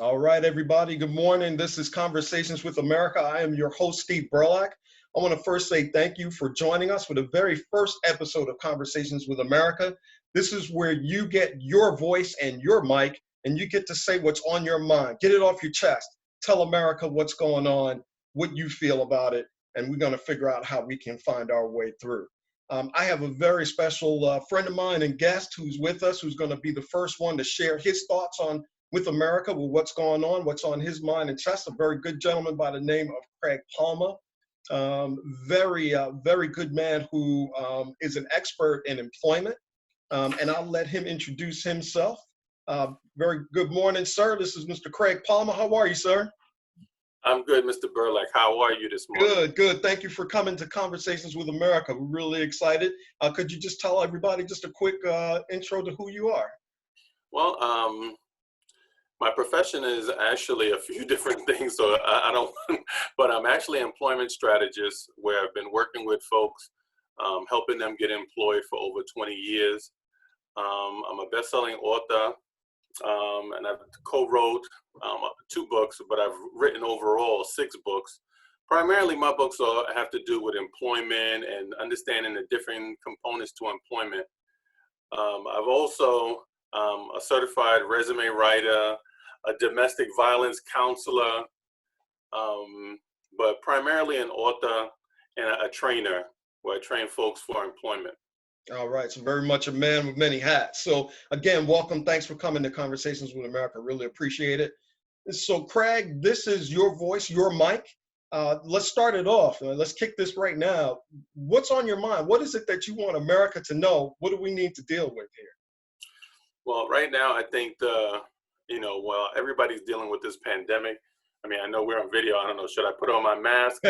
All right, everybody. Good morning. This is Conversations with America. I am your host, Steve Berlack. I want to first say thank you for joining us for the very first episode of Conversations with America. This is where you get your voice and your mic, and you get to say what's on your mind. Get it off your chest. Tell America what's going on, what you feel about it, and we're going to figure out how we can find our way through. I have a very special friend of mine and guest who's with us, who's going to be the first one to share his thoughts on with America, with what's going on, what's on his mind and chest. A very good gentleman by the name of Craig Palmer. Very good man who is an expert in employment. And I'll let him introduce himself. Very good morning, sir. This is Mr. Craig Palmer. How are you, sir? I'm good, Mr. Berlack. How are you this morning? Good, good. Thank you for coming to Conversations with America. We're really excited. Could you just tell everybody just a quick intro to who you are? Well, my profession is actually a few different things, so I don't, but I'm actually an employment strategist where I've been working with folks, helping them get employed for over 20 years. I'm a best-selling author, and I've co-wrote 2 books, but I've written overall 6 books. Primarily, my books have to do with employment and understanding the different components to employment. I've also a certified resume writer, a domestic violence counselor, but primarily an author and a trainer where I train folks for employment. All right, so very much a man with many hats. So again, welcome. Thanks for coming to Conversations with America. Really appreciate it. So Craig, this is your voice, your mic. Let's start it off. Let's kick this right now. What's on your mind? What is it that you want America to know? What do we need to deal with here? Well, right now, I think everybody's dealing with this pandemic. I mean, I know we're on video. I don't know, should I put on my mask?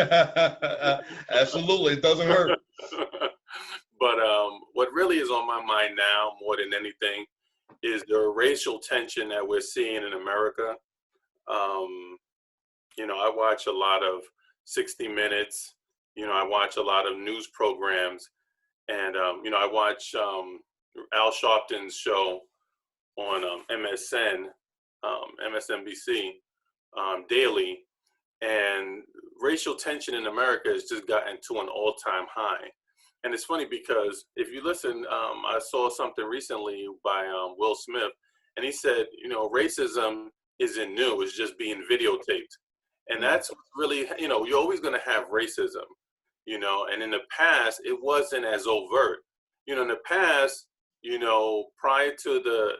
Absolutely, it doesn't hurt. But what really is on my mind now, more than anything, is the racial tension that we're seeing in America. I watch a lot of 60 Minutes. I watch a lot of news programs, and I watch Al Sharpton's show on MSNBC daily, and racial tension in America has just gotten to an all-time high. And it's funny because if you listen, I saw something recently by Will Smith, and he said, racism isn't new, it's just being videotaped. And that's really, you're always going to have racism, and in the past, it wasn't as overt. In the past, prior to the,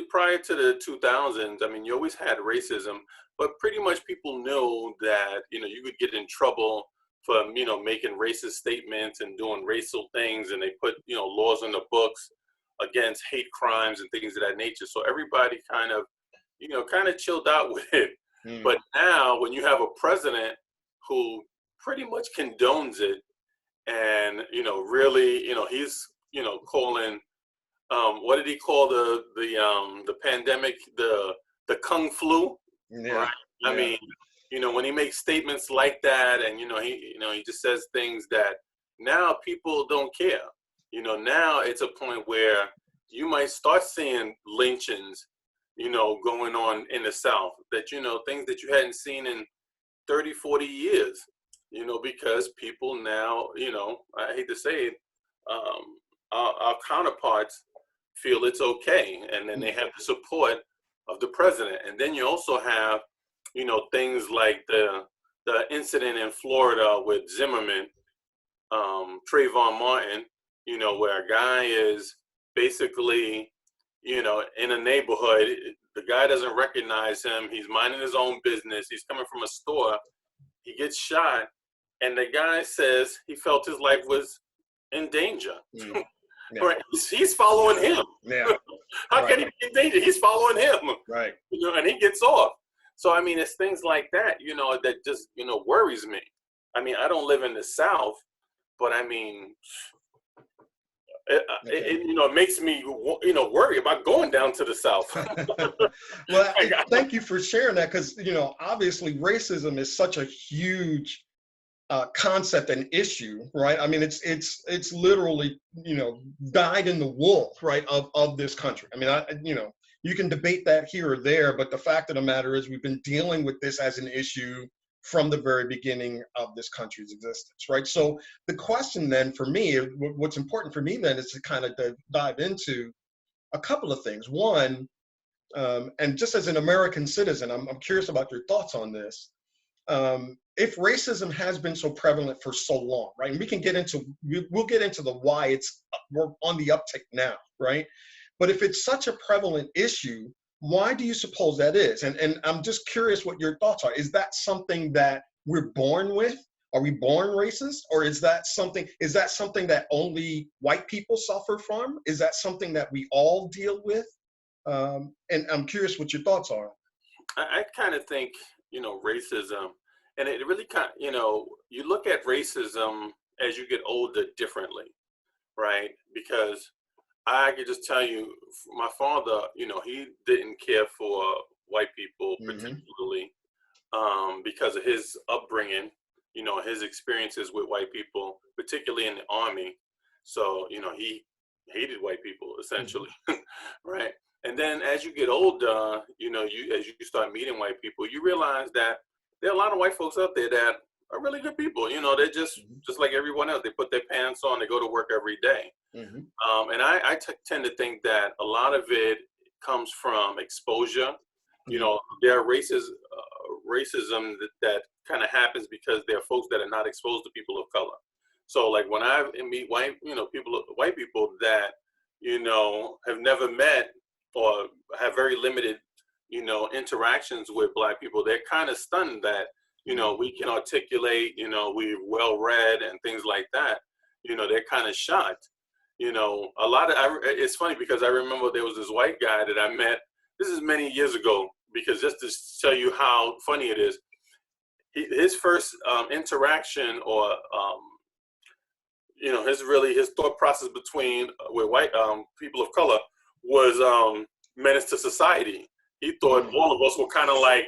prior to the 2000s, I mean, you always had racism, but pretty much people knew that, you could get in trouble for, making racist statements and doing racial things. And they put, laws in the books against hate crimes and things of that nature. So everybody kind of chilled out with it. But now when you have a president who pretty much condones it, and really, he's calling, what did he call the pandemic, the Kung flu? Yeah. Right? Yeah. I mean, when he makes statements like that, and he just says things that now people don't care. Now it's a point where you might start seeing lynchings, going on in the South, that things that you hadn't seen in 30, 40 years. Because people now, I hate to say it, our counterparts feel it's okay. And then they have the support of the president. And then you also have, things like the incident in Florida with Zimmerman, Trayvon Martin, where a guy is basically, in a neighborhood, the guy doesn't recognize him. He's minding his own business. He's coming from a store. He gets shot. And the guy says he felt his life was in danger. Yeah. Right. He's following him. Yeah. How can he be in danger? He's following him. Right. And he gets off. So, I mean, it's things like that, that just, worries me. I mean, I don't live in the South, but I mean, it makes me, worry about going down to the South. Well, thank you for sharing that, because, obviously racism is such a huge concept and issue, right? I mean, it's literally, dyed in the wool, right, of this country. I mean, you can debate that here or there, but the fact of the matter is we've been dealing with this as an issue from the very beginning of this country's existence, right? So the question then for me, what's important for me then is to kind of dive into a couple of things. One, and just as an American citizen, I'm curious about your thoughts on this. If racism has been so prevalent for so long, right? And we can get into, we'll get into the why we're on the uptick now, right? But if it's such a prevalent issue, why do you suppose that is? And I'm just curious what your thoughts are. Is that something that we're born with? Are we born racist? Or is that something that only white people suffer from? Is that something that we all deal with? And I'm curious what your thoughts are. I kind of think, racism, and it really kind of, you look at racism as you get older differently, right? Because I could just tell you, my father, he didn't care for white people particularly because of his upbringing, his experiences with white people, particularly in the army. So, he hated white people essentially, right? And then as you get older, as you start meeting white people, you realize that there are a lot of white folks out there that are really good people. They're just like everyone else. They put their pants on, they go to work every day. And I tend to think that a lot of it comes from exposure. There are racism that kind of happens because there are folks that are not exposed to people of color. So like when I meet white people that, have never met or have very limited, interactions with Black people, they're kind of stunned that, we can articulate, we're well read and things like that. They're kind of shocked. It's funny because I remember there was this white guy that I met, this is many years ago, because just to tell you how funny it is, his first interaction or, his thought process with white people of color was menace to society. He thought all of us were kind of like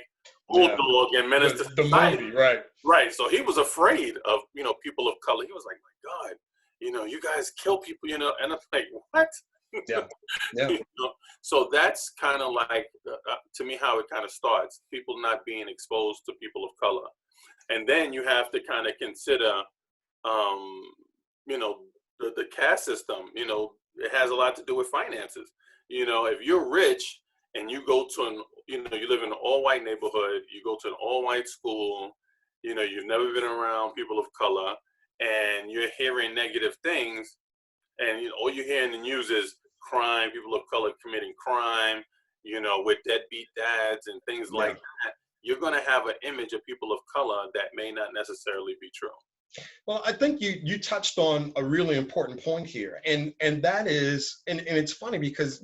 Bulldog and menace to society. Movie, right. Right. So he was afraid of, people of color. He was like, my God, you guys kill people, and I'm like, what? Yeah. So that's kind of like, to me, how it kind of starts. People not being exposed to people of color. And then you have to kind of consider, the caste system, it has a lot to do with finances. If you're rich and you go to you live in an all-white neighborhood, you go to an all-white school, you've never been around people of color, and you're hearing negative things, and all you hear in the news is crime, people of color committing crime, with deadbeat dads and things like that, you're going to have an image of people of color that may not necessarily be true. Well, I think you touched on a really important point here, and that is, and it's funny because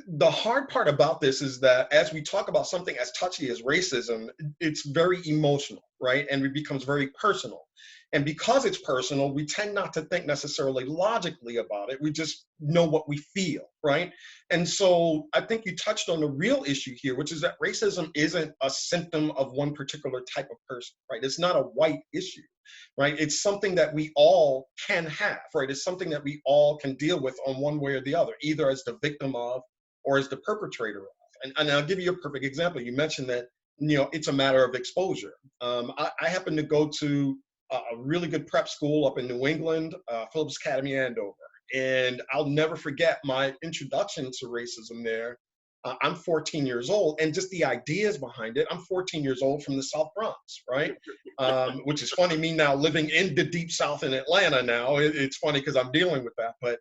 the hard part about this is that as we talk about something as touchy as racism, it's very emotional, right? And it becomes very personal. And because it's personal, we tend not to think necessarily logically about it. We just know what we feel, right? And so I think you touched on the real issue here, which is that racism isn't a symptom of one particular type of person, right? It's not a white issue, right? It's something that we all can have, right? It's something that we all can deal with on one way or the other, either as the victim of or as the perpetrator of. And I'll give you a perfect example. You mentioned that, it's a matter of exposure. I happen to go to a really good prep school up in New England, Phillips Academy, Andover. And I'll never forget my introduction to racism there. I'm 14 years old, and just the ideas behind it. I'm 14 years old from the South Bronx, right? Which is funny, me now living in the deep South in Atlanta now. It's funny because I'm dealing with that. But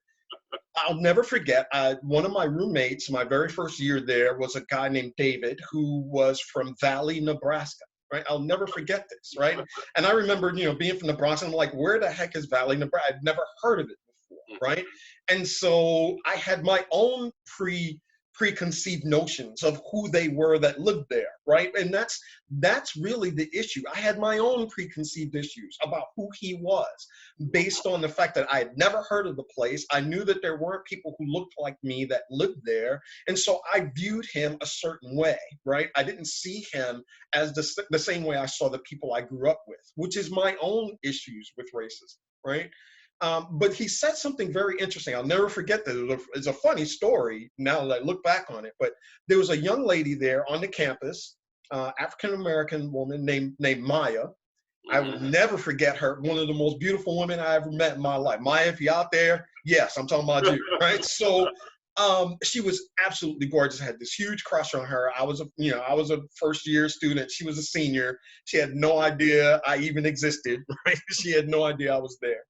I'll never forget, one of my roommates, my very first year there, was a guy named David who was from Valley, Nebraska. Right, I'll never forget this, right? And I remember, being from the Bronx, and I'm like, where the heck is Valley, Nebraska? I'd never heard of it before, right? And so I had my own preconceived notions of who they were that lived there, right? And that's really the issue. I had my own preconceived issues about who he was based on the fact that I had never heard of the place. I knew that there weren't people who looked like me that lived there. And so I viewed him a certain way, right? I didn't see him as the same way I saw the people I grew up with, which is my own issues with racism, right? But he said something very interesting. I'll never forget that. It's a funny story now that I look back on it. But there was a young lady there on the campus, African-American woman named Maya. I will never forget her. One of the most beautiful women I ever met in my life. Maya, if you're out there, yes, I'm talking about you, right? So she was absolutely gorgeous. I had this huge crush on her. I was a first year student. She was a senior. She had no idea I even existed, right? She had no idea I was there.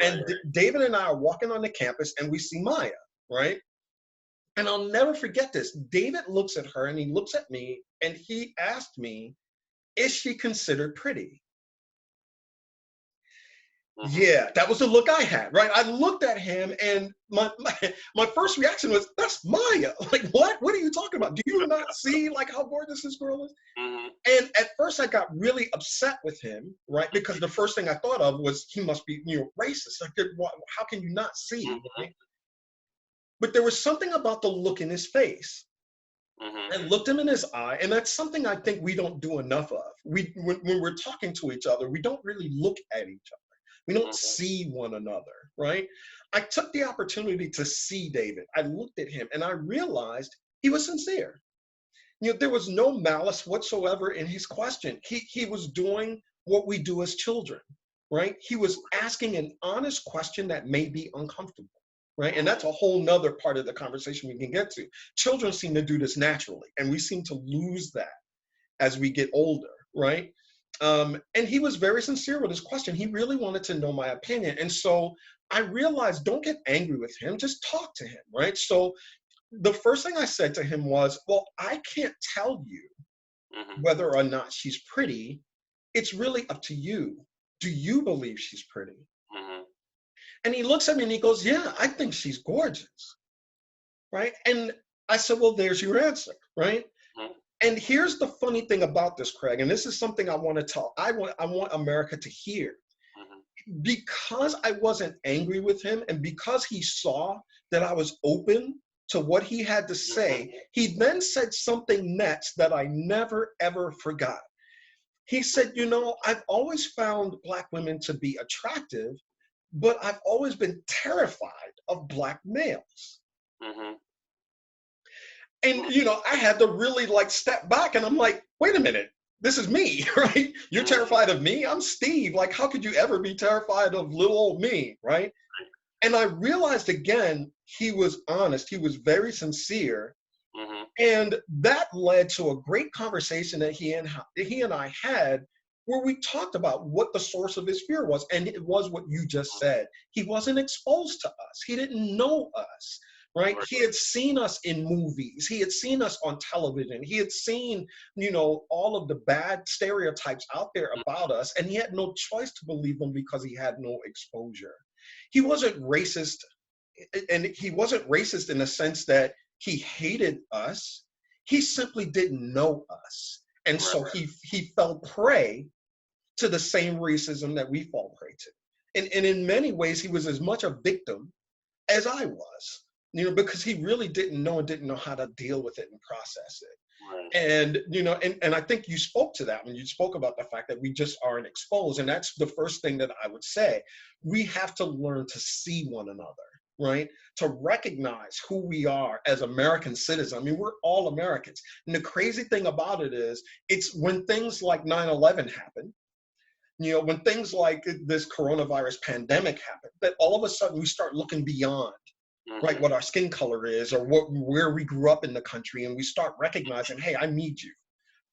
And David and I are walking on the campus and we see Maya, right? And I'll never forget this. David looks at her and he looks at me and he asked me, is she considered pretty? Yeah, that was the look I had, right? I looked at him and my first reaction was, that's Maya. Like, what? What are you talking about? Do you not see like how gorgeous this girl is? And at first I got really upset with him, right? Because the first thing I thought of was he must be, racist. Like, how can you not see, right? But there was something about the look in his face. I looked him in his eye, and that's something I think we don't do enough of. When we're talking to each other, we don't really look at each other. We don't see one another, right? I took the opportunity to see David. I looked at him and I realized he was sincere. There was no malice whatsoever in his question. He was doing what we do as children, right? He was asking an honest question that may be uncomfortable, right? And that's a whole nother part of the conversation we can get to. Children seem to do this naturally, and we seem to lose that as we get older, right? And he was very sincere with his question. He really wanted to know my opinion. And so I realized, don't get angry with him, just talk to him, right? So the first thing I said to him was, well, I can't tell you whether or not she's pretty. It's really up to you. Do you believe she's pretty? And he looks at me and he goes, yeah, I think she's gorgeous, right? And I said, well, there's your answer, right? And here's the funny thing about this, Craig, and this is something I want to tell. I want America to hear. Because I wasn't angry with him and because he saw that I was open to what he had to say, he then said something next that I never, ever forgot. He said, I've always found Black women to be attractive, but I've always been terrified of Black males. And, I had to really step back and I'm like, wait a minute, this is me, right? You're terrified of me? I'm Steve. Like, how could you ever be terrified of little old me, right? And I realized again, he was honest. He was very sincere. And that led to a great conversation that he and I had where we talked about what the source of his fear was. And it was what you just said. He wasn't exposed to us. He didn't know us. Right? He had seen us in movies. He had seen us on television. He had seen, all of the bad stereotypes out there about us, and he had no choice to believe them because he had no exposure. He wasn't racist, and he wasn't racist in the sense that he hated us. He simply didn't know us. And so he fell prey to the same racism that we fall prey to. And in many ways, he was as much a victim as I was. Because he really didn't know how to deal with it and process it. And I think you spoke to that when you spoke about the fact that we just aren't exposed. And that's the first thing that I would say. We have to learn to see one another, right? To recognize who we are as American citizens. I mean, we're all Americans. And the crazy thing about it is, it's when things like 9/11 happen, when things like this coronavirus pandemic happen, that all of a sudden we start looking beyond, right, what our skin color is or where we grew up in the country, and we start recognizing, hey, I need you,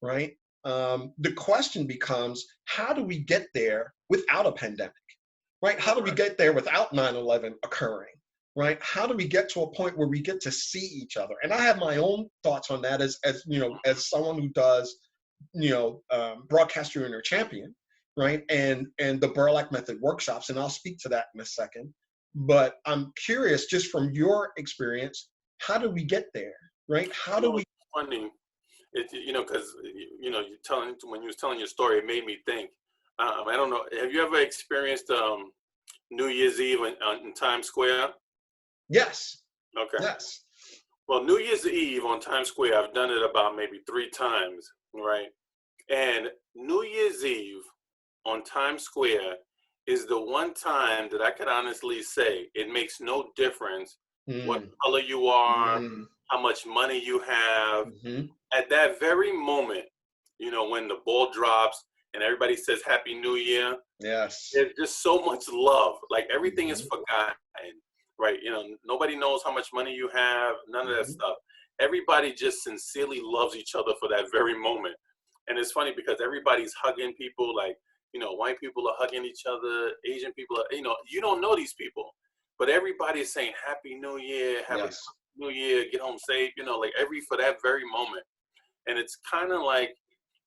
right? The question becomes, how do we get there without a pandemic, right? How do we get there without 9/11 occurring, right? How do we get to a point where we get to see each other? And I have my own thoughts on that as someone who does, Broadcast Your Inner Champion, right? And the Berlack Method workshops, and I'll speak to that in a second. But I'm curious, just from your experience, how do we get there, right? How do we? Funny, because when you was telling your story, it made me think. I don't know. Have you ever experienced New Year's Eve in Times Square? Yes. Okay. Yes. Well, New Year's Eve on Times Square, I've done it about maybe 3 times, right? And New Year's Eve on Times Square is the one time that I can honestly say it makes no difference what Mm, color you are, mm, how much money you have. mhm. At that very moment, when the ball drops and everybody says Happy New Year, Yes. there's just so much love. Like everything is Mhm, forgotten, right? Nobody knows how much money you have, none of that mhm. stuff. Everybody just sincerely loves each other for that very moment. And it's funny because everybody's hugging people, like, white people are hugging each other, Asian people are, you don't know these people, but everybody is saying Happy New Year, have a Yes. New Year, get home safe, like for that very moment. And it's kind of like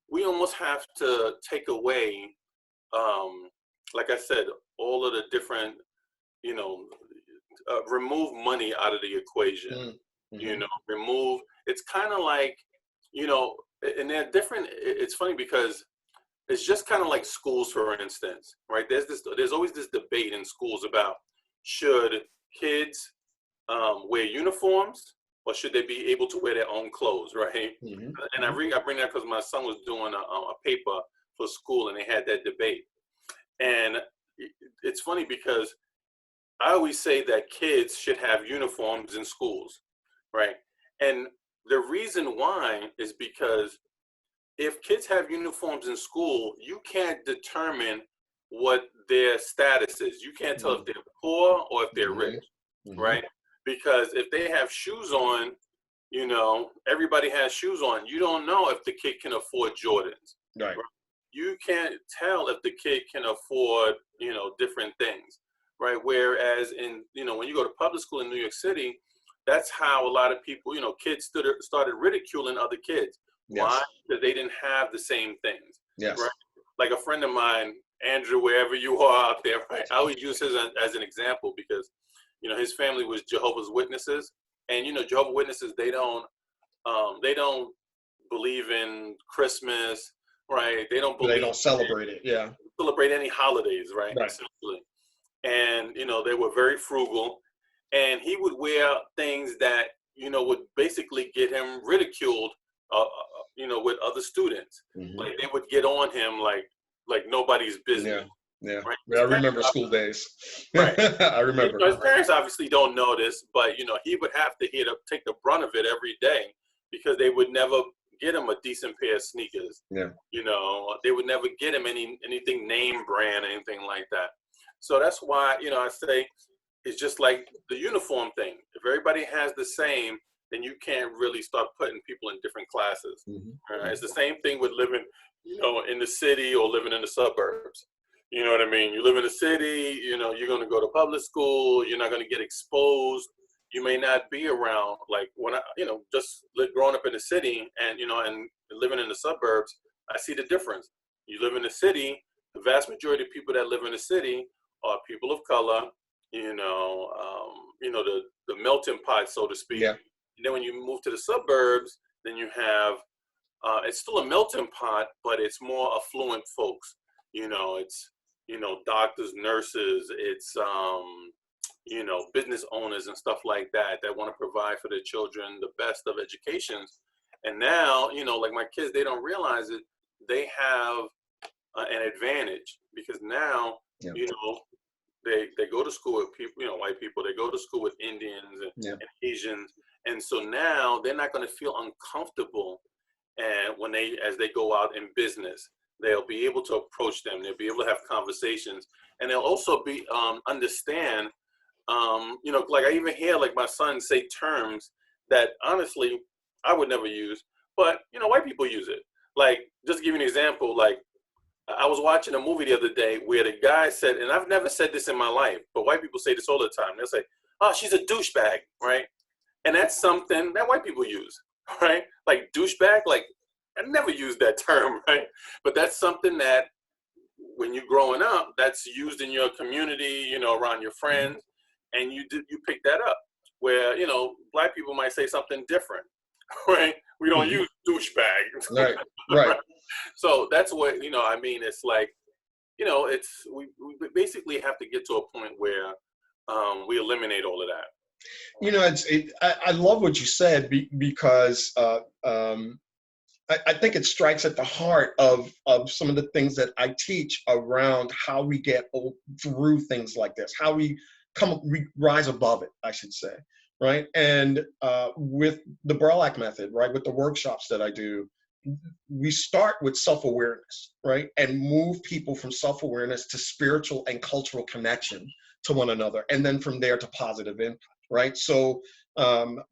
we almost have to take away, um, like I said, all of the different, you know, remove money out of the equation. Mm, mhm. Remove. It's kind of like, you know, and they're different. It's funny because it's just kind of like schools, for instance, right? There's always this debate in schools about should kids wear uniforms or should they be able to wear their own clothes, right? Mhm, And mhm. I bring that because my son was doing a paper for school and they had that debate. And it's funny because I always say that kids should have uniforms in schools, right? And the reason why is because if kids have uniforms in school, you can't determine what their status is. You can't tell if Mm, they're poor or if they're rich, mhm, mhm. right? Because if they have shoes on, everybody has shoes on. You don't know if the kid can afford Jordans. Right. Right? You can't tell if the kid can afford, different things, right? Whereas when you go to public school in New York City, that's how a lot of people, kids started ridiculing other kids. Why? Yes. Because they didn't have the same things, right? Yes. Like a friend of mine, Andrew, wherever you are out there, right? I always use his as an example because, his family was Jehovah's Witnesses, and Jehovah's Witnesses they don't believe in Christmas, right? They don't They believe don't celebrate it. Yeah. celebrate any holidays, right? Right. Essentially, and they were very frugal, and he would wear things that would basically get him ridiculed, with other students. Mhm. Like they would get on him like nobody's business, Yeah. Yeah. right? Yeah. I remember school days. Right. I remember. His parents obviously don't know this, but he would have to take the brunt of it every day because they would never get him a decent pair of sneakers. Yeah. They would never get him anything name brand, anything like that. So that's why I say it's just like the uniform thing. If everybody has the same, then you can't really start putting people in different classes. Mhm, It's mhm. the same thing with living, in the city or living in the suburbs. You know what I mean? You live in the city, you're going to go to public school, you're not going to get exposed. You may not be around like when just growing up in the city and living in the suburbs, I see the difference. You live in the city, the vast majority of people that live in the city are people of color, the melting pot, so to speak. Yeah. And then when you move to the suburbs, then you have it's still a melting pot, but it's more affluent folks. It's doctors, nurses. It's business owners and stuff like that want to provide for their children the best of educations. And now, like my kids, they don't realize it. They have an advantage because now, Yeah. you know, they go to school with people, white people. They go to school with Indians Yeah. and Asians, and so now they're not going to feel uncomfortable. And as they go out in business, they'll be able to approach them. They'll be able to have conversations, and they'll also be understand. Like I even hear like my son say terms that honestly I would never use, but white people use it. Like just to give you an example, like I was watching a movie the other day where the guy said, and I've never said this in my life, but white people say this all the time. They'll say, "Oh, she's a douchebag," right? And that's something that white people use, right? Like douchebag, like I never used that term, right? But that's something that when you're growing up, that's used in your community, around your Mhm. friends, and you pick that up. Where black people might say something different, right? We don't Mhm. use douchebag, Right. Right. right? So that's what I mean. It's like it's we basically have to get to a point where we eliminate all of that. I love what you said because I think it strikes at the heart of some of the things that I teach around how we get through things like this, how we rise above it, I should say, right? And with the Berlack method, right, with the workshops that I do, we start with self-awareness, right, and move people from self-awareness to spiritual and cultural connection to one another, and then from there to positive impact, right? So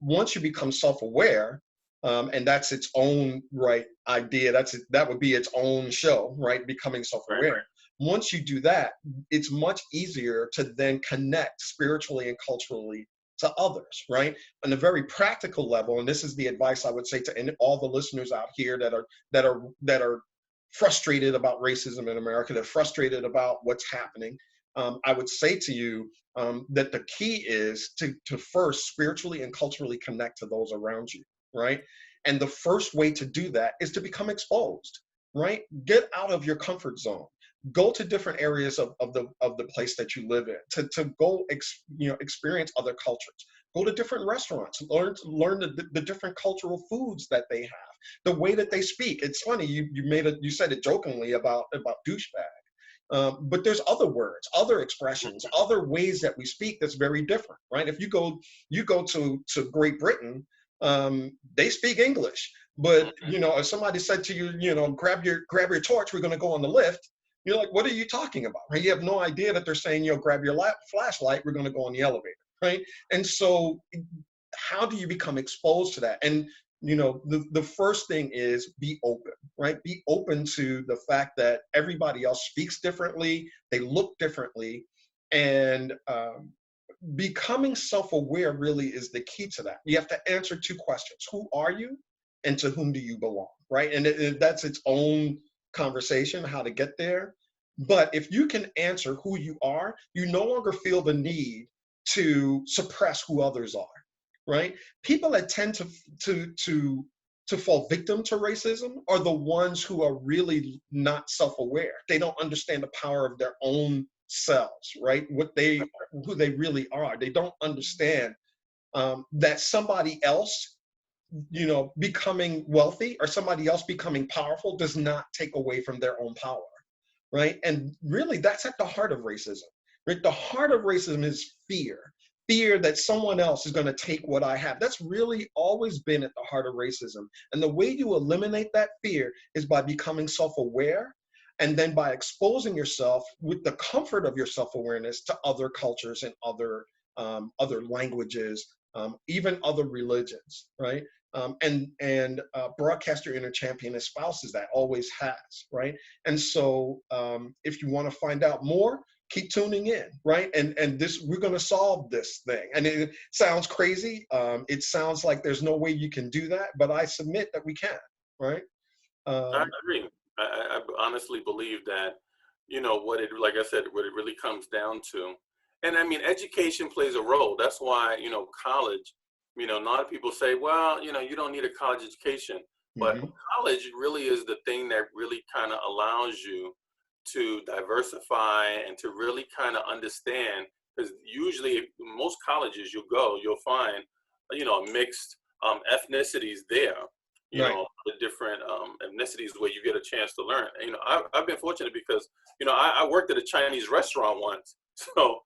once you become self-aware, and that's its own right idea. That would be its own show, right? Becoming self-aware. Right. Once you do that, it's much easier to then connect spiritually and culturally to others, right? On a very practical level, and this is the advice I would say to all the listeners out here that are frustrated about racism in America, they're frustrated about what's happening. I would say to you that the key is to first spiritually and culturally connect to those around you, right? And the first way to do that is to become exposed, right? Get out of your comfort zone. Go to different areas of the place that you live in to go experience other cultures. Go to different restaurants. Learn the different cultural foods that they have, the way that they speak. It's funny you said it jokingly about douchebag. But there's other words, other expressions, other ways that we speak that's very different, right? If you go to Great Britain, they speak English, but if somebody said to you, grab your torch, we're going to go on the lift, you're like, what are you talking about? Right? You have no idea that they're saying, grab your flashlight, we're going to go on the elevator, right? And so, how do you become exposed to that? And the first thing is be open, right? Be open to the fact that everybody else speaks differently, they look differently, and becoming self-aware really is the key to that. You have to answer two questions: who are you, and to whom do you belong, right? And that's its own conversation, how to get there. But if you can answer who you are, you no longer feel the need to suppress who others are, right? People that tend to fall victim to racism are the ones who are really not self-aware. They don't understand the power of their own selves, right? Who they really are. They don't understand that somebody else, becoming wealthy or somebody else becoming powerful does not take away from their own power, right? And really, that's at the heart of racism, right? The heart of racism is fear that someone else is going to take what I have. That's really always been at the heart of racism. And the way you eliminate that fear is by becoming self-aware, and then by exposing yourself with the comfort of your self-awareness to other cultures and other languages, even other religions, right? And Broadcast Your Inner Champion espouses that, always has, right? And so if you want to find out more, keep tuning in, right? And this, we're going to solve this thing. And it sounds crazy. It sounds like there's no way you can do that, but I submit that we can, right? I agree. I honestly believe that, like I said, what it really comes down to, and I mean, education plays a role. That's why, college, a lot of people say, well, you don't need a college education, but college really is the thing that really kind of allows you to diversify and to really kind of understand, because usually most colleges you'll find, mixed ethnicities there, Right. the different ethnicities where you get a chance to learn. And, I've been fortunate because, I worked at a Chinese restaurant once, so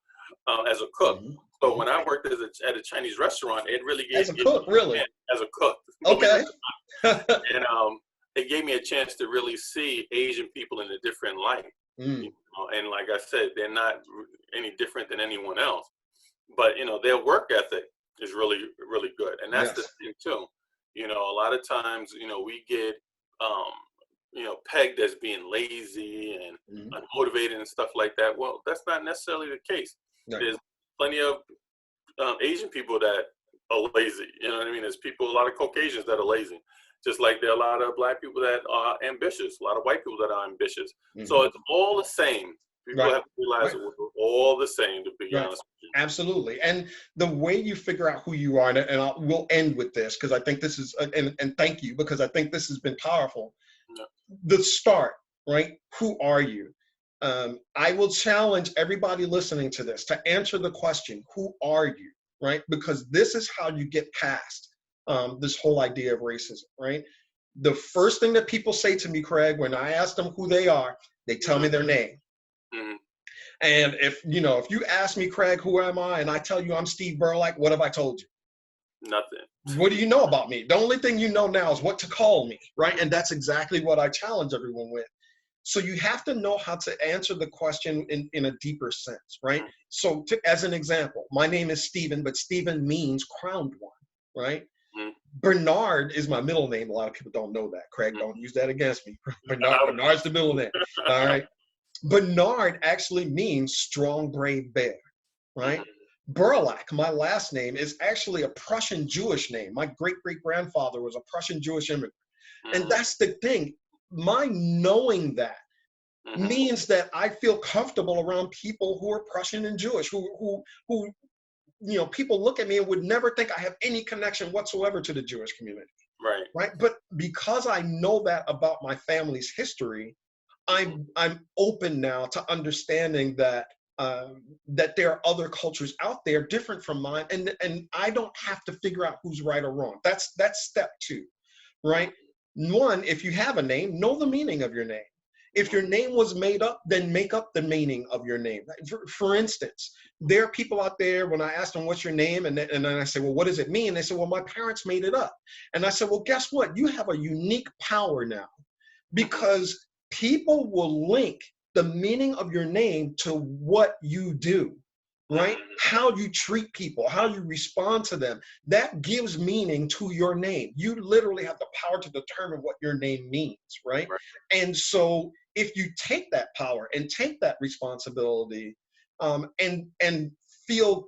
as a cook. So when I worked at a Chinese restaurant, it really gave As a cook, really? As a cook. Okay. And it gave me a chance to really see Asian people in a different light. And like I said, they're not any different than anyone else. But, their work ethic is really, really good. And that's the thing, too. A lot of times, we get, pegged as being lazy and unmotivated and stuff like that. Well, that's not necessarily the case. Right. There's plenty of Asian people that are lazy. You know what I mean? There's a lot of Caucasians that are lazy. Just like there are a lot of Black people that are ambitious, a lot of white people that are ambitious. So it's all the same. People have to realize we're all the same, to be honest with you. Absolutely. And the way you figure out who you are, and we'll end with this, because I think this is, and thank you, because I think this has been powerful. Yeah. The start, right? Who are you? I will challenge everybody listening to this to answer the question, who are you, right? Because this is how you get past this whole idea of racism, right? The first thing that people say to me, Craig, when I ask them who they are, they tell me their name. Mm-hmm. And if you ask me, Craig, who am I? And I tell you I'm Steve Berlack, what have I told you? Nothing. What do you know about me? The only thing you know now is what to call me, right? And that's exactly what I challenge everyone with. So you have to know how to answer the question in a deeper sense, right? So as an example, my name is Stephen, but Stephen means crowned one, right? Mm-hmm. Bernard is my middle name. A lot of people don't know that. Craig, don't use that against me. Bernard's the middle name, all right? Bernard actually means strong, brave bear, right? Berlack, my last name, is actually a Prussian Jewish name. My great-great-grandfather was a Prussian Jewish immigrant. And that's the thing. My knowing that means that I feel comfortable around people who are Prussian and Jewish, who people look at me and would never think I have any connection whatsoever to the Jewish community. Right. But because I know that about my family's history, I'm open now to understanding that that there are other cultures out there different from mine, and I don't have to figure out who's right or wrong. That's step two, right? One, if you have a name, know the meaning of your name. If your name was made up, then make up the meaning of your name. For instance, there are people out there, when I ask them, what's your name? And then I say, well, what does it mean? They say, well, my parents made it up. And I said, well, guess what? You have a unique power now, because people will link the meaning of your name to what you do, right? How you treat people, how you respond to them. That gives meaning to your name. You literally have the power to determine what your name means, right? And so if you take that power and take that responsibility, and feel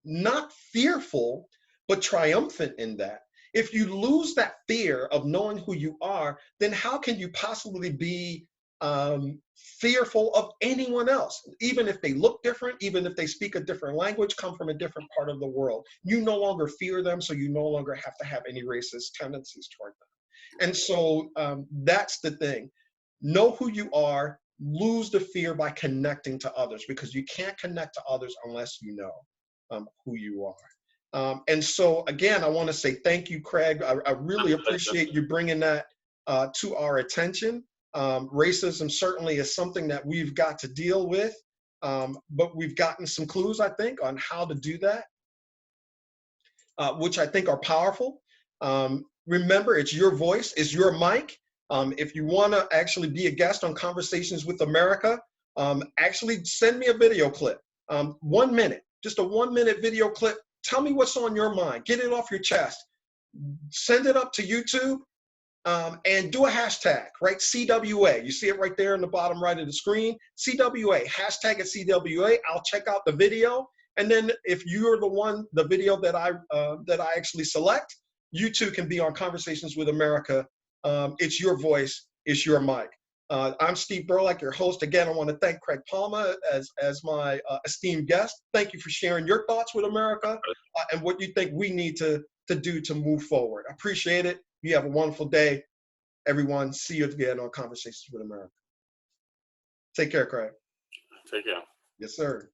not fearful, but triumphant in that, if you lose that fear of knowing who you are, then how can you possibly be fearful of anyone else? Even if they look different, even if they speak a different language, come from a different part of the world, you no longer fear them, so you no longer have to have any racist tendencies toward them. And so that's the thing. Know who you are, lose the fear by connecting to others, because you can't connect to others unless you know who you are. And so, again, I want to say thank you, Craig. I really appreciate you bringing that to our attention. Racism certainly is something that we've got to deal with, but we've gotten some clues, I think, on how to do that, which I think are powerful. Remember, it's your voice, it's your mic. If you want to actually be a guest on Conversations with America, actually send me a video clip, 1 minute, just a 1 minute video clip. Tell me what's on your mind. Get it off your chest. Send it up to YouTube, and do a hashtag, right? CWA. You see it right there in the bottom right of the screen. CWA, hashtag it CWA. I'll check out the video. And then if you're the video that I actually select, you too can be on Conversations with America. It's your voice, it's your mic. I'm Steve Berlack, your host. Again, I want to thank Craig Palma as my esteemed guest. Thank you for sharing your thoughts with America and what you think we need to do to move forward. I appreciate it. You have a wonderful day, everyone. See you again on Conversations with America. Take care, Craig. Take care. Yes, sir.